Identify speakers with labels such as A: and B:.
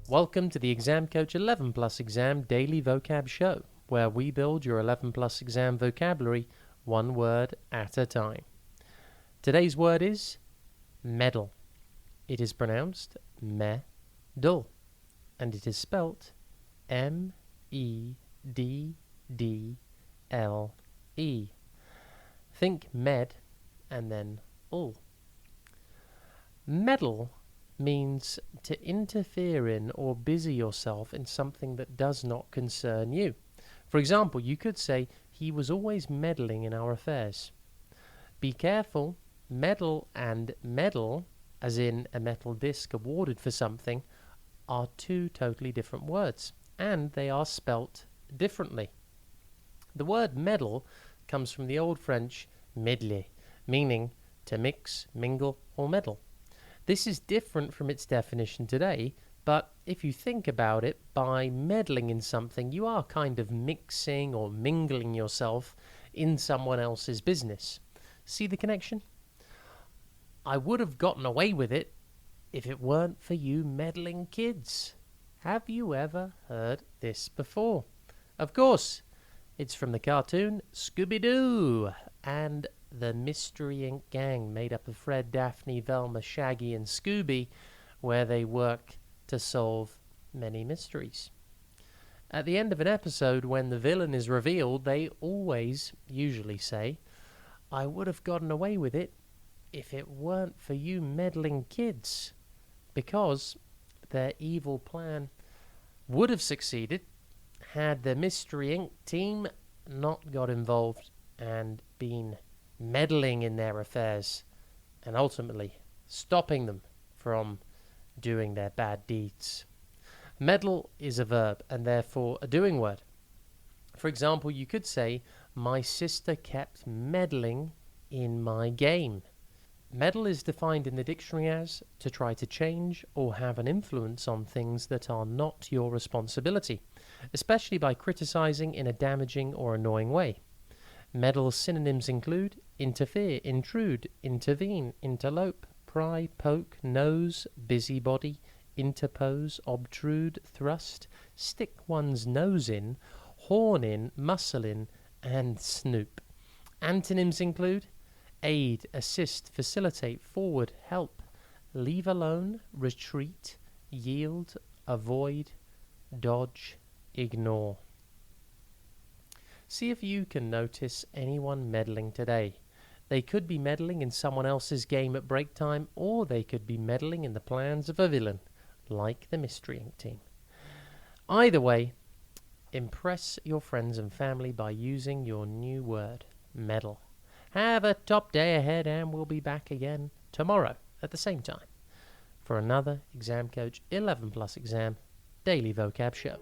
A: Welcome to the Exam Coach 11 Plus Exam Daily Vocab Show, where we build your 11 Plus Exam vocabulary one word at a time. Today's word is meddle. It is pronounced me-dull, and it is spelt M-E-D-D-L-E. Think med and then ul. Meddle means to interfere in or busy yourself in something that does not concern you. For example, you could say, he was always meddling in our affairs. Be careful, meddle and medal, as in a metal disc awarded for something, are two totally different words, and they are spelt differently. The word meddle comes from the Old French medler, meaning to mix, mingle, or meddle. This is different from its definition today, but if you think about it, by meddling in something, you are kind of mixing or mingling yourself in someone else's business. See the connection? I would have gotten away with it if it weren't for you meddling kids. Have you ever heard this before? Of course, it's from the cartoon Scooby-Doo and the Mystery Inc. gang made up of Fred, Daphne, Velma, Shaggy, and Scooby, where they work to solve many mysteries. At the end of an episode, when the villain is revealed, they always usually say, I would have gotten away with it if it weren't for you meddling kids, because their evil plan would have succeeded had the Mystery Inc. team not got involved and been meddling in their affairs and ultimately stopping them from doing their bad deeds. Meddle is a verb and therefore a doing word. For example, you could say, my sister kept meddling in my game. Meddle is defined in the dictionary as to try to change or have an influence on things that are not your responsibility, especially by criticizing in a damaging or annoying way. Meddle synonyms include interfere, intrude, intervene, interlope, pry, poke, nose, busybody, interpose, obtrude, thrust, stick one's nose in, horn in, muscle in, and snoop. Antonyms include aid, assist, facilitate, forward, help, leave alone, retreat, yield, avoid, dodge, ignore. See if you can notice anyone meddling today. They could be meddling in someone else's game at break time, or they could be meddling in the plans of a villain, like the Mystery Inc. team. Either way, impress your friends and family by using your new word, meddle. Have a top day ahead, and we'll be back again tomorrow at the same time for another Exam Coach 11 Plus Exam Daily Vocab Show.